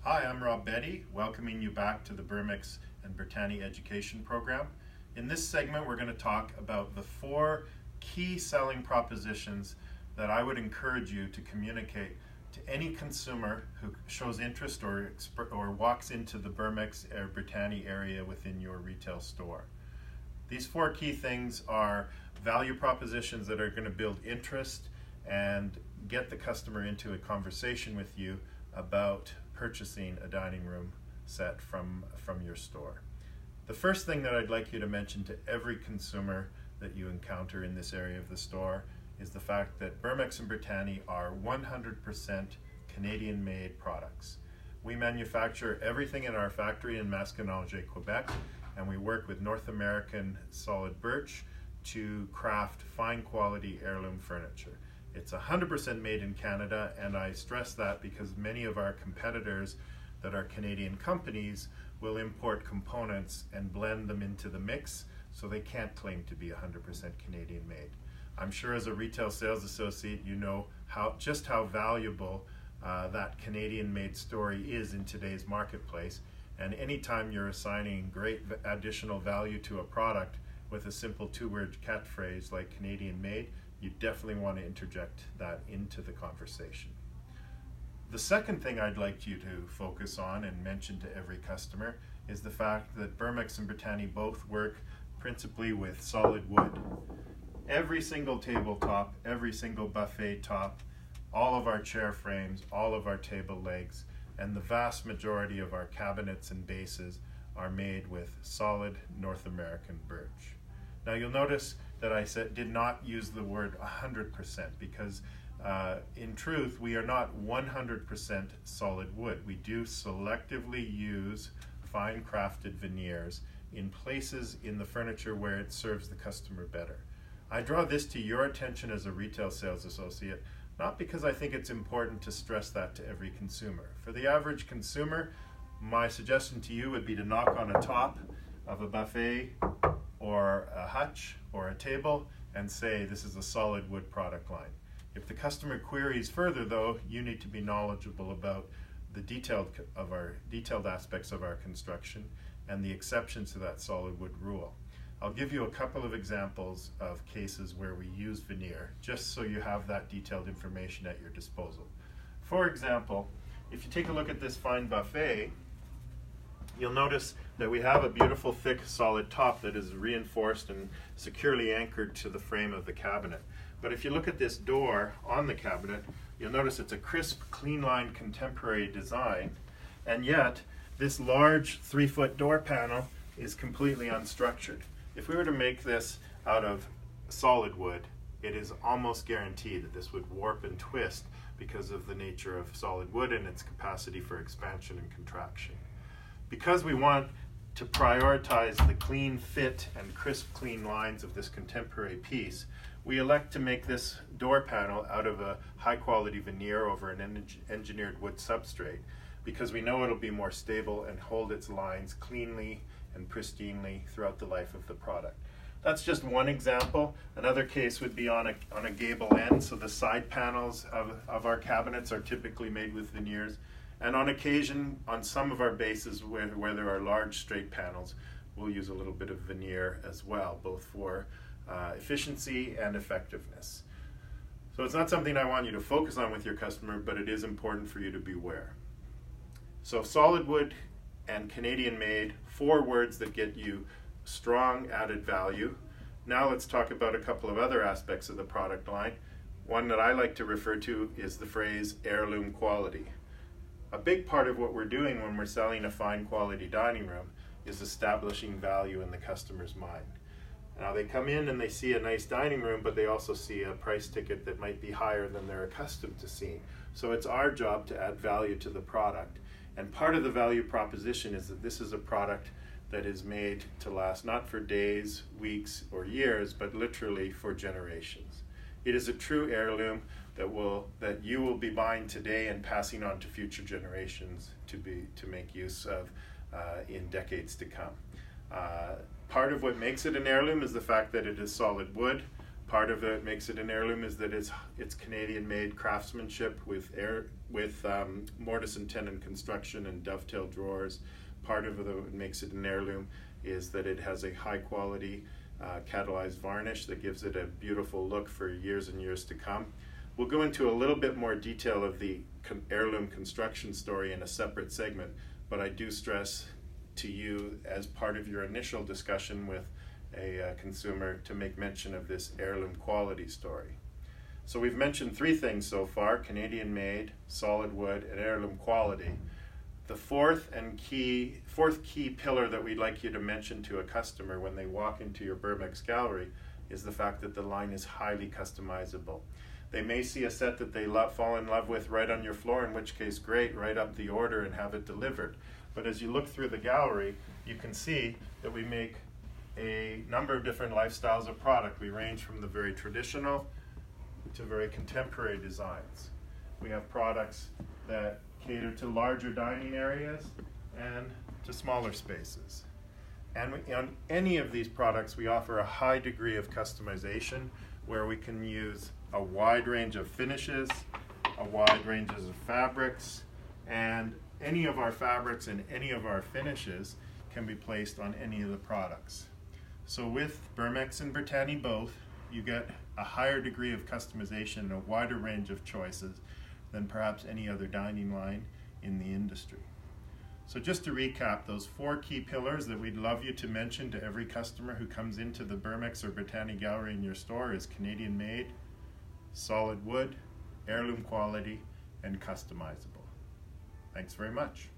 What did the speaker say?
Hi, I'm Rob Betty, welcoming you back to the Bermex and Bertanie Education Program. In this segment, we're going to talk about the 4 key selling propositions that I would encourage you to communicate to any consumer who shows interest or walks into the Bermex or Bertanie area within your retail store. These 4 key things are value propositions that are going to build interest and get the customer into a conversation with you about purchasing a dining room set from your store. The first thing that I'd like you to mention to every consumer that you encounter in this area of the store is the fact that Bermex and Bertanie are 100% Canadian-made products. We manufacture everything in our factory in Masquinongé, Quebec, and we work with North American solid birch to craft fine quality heirloom furniture. It's 100% made in Canada, and I stress that because many of our competitors that are Canadian companies will import components and blend them into the mix, so they can't claim to be 100% Canadian made. I'm sure as a retail sales associate you know just how valuable that Canadian made story is in today's marketplace, and anytime you're assigning great additional value to a product with a simple 2-word catchphrase like Canadian made, you definitely want to interject that into the conversation. The second thing I'd like you to focus on and mention to every customer is the fact that Bermex and Bertanie both work principally with solid wood. Every single tabletop, every single buffet top, all of our chair frames, all of our table legs, and the vast majority of our cabinets and bases are made with solid North American birch. Now you'll notice that I did not use the word 100% because in truth we are not 100% solid wood. We do selectively use fine crafted veneers in places in the furniture where it serves the customer better. I draw this to your attention as a retail sales associate, not because I think it's important to stress that to every consumer. For the average consumer, my suggestion to you would be to knock on a top of a buffet or a hutch or a table and say this is a solid wood product line. If the customer queries further though, you need to be knowledgeable about the detailed aspects of our construction and the exceptions to that solid wood rule. I'll give you a couple of examples of cases where we use veneer, just so you have that detailed information at your disposal. For example, if you take a look at this fine buffet, you'll notice that we have a beautiful thick solid top that is reinforced and securely anchored to the frame of the cabinet. But if you look at this door on the cabinet, you'll notice it's a crisp, clean line contemporary design, and yet this large 3-foot door panel is completely unstructured. If we were to make this out of solid wood, it is almost guaranteed that this would warp and twist because of the nature of solid wood and its capacity for expansion and contraction. Because we want to prioritize the clean fit and crisp clean lines of this contemporary piece, we elect to make this door panel out of a high quality veneer over an engineered wood substrate because we know it'll be more stable and hold its lines cleanly and pristinely throughout the life of the product. That's just one example. Another case would be on a gable end, so the side panels of our cabinets are typically made with veneers. And on occasion, on some of our bases where there are large straight panels, we'll use a little bit of veneer as well, both for efficiency and effectiveness. So it's not something I want you to focus on with your customer, but it is important for you to be aware. So solid wood and Canadian made, 4 words that get you strong added value. Now let's talk about a couple of other aspects of the product line. One that I like to refer to is the phrase heirloom quality. A big part of what we're doing when we're selling a fine quality dining room is establishing value in the customer's mind. Now they come in and they see a nice dining room, but they also see a price ticket that might be higher than they're accustomed to seeing. So it's our job to add value to the product. And part of the value proposition is that this is a product that is made to last not for days, weeks, or years, but literally for generations. It is a true heirloom that you will be buying today and passing on to future generations to make use of in decades to come. Part of what makes it an heirloom is the fact that it is solid wood. Part of it makes it an heirloom is that it's Canadian-made craftsmanship with mortise and tenon construction and dovetail drawers. Part of it makes it an heirloom is that it has a high-quality catalyzed varnish that gives it a beautiful look for years and years to come. We'll go into a little bit more detail of the heirloom construction story in a separate segment, but I do stress to you as part of your initial discussion with a consumer to make mention of this heirloom quality story. So we've mentioned three things so far: Canadian made, solid wood, and heirloom quality. The fourth key pillar that we'd like you to mention to a customer when they walk into your Bermex gallery is the fact that the line is highly customizable. They may see a set that they fall in love with right on your floor, in which case great, write up the order and have it delivered. But as you look through the gallery, you can see that we make a number of different lifestyles of product. We range from the very traditional to very contemporary designs. We have products that cater to larger dining areas and to smaller spaces. And on any of these products, we offer a high degree of customization where we can use a wide range of finishes, a wide range of fabrics, and any of our fabrics and any of our finishes can be placed on any of the products. So with Bermex and Bertanie both, you get a higher degree of customization and a wider range of choices than perhaps any other dining line in the industry. So just to recap, those four key pillars that we'd love you to mention to every customer who comes into the Bermex or Bertanie gallery in your store is Canadian made, solid wood, heirloom quality, and customizable. Thanks very much.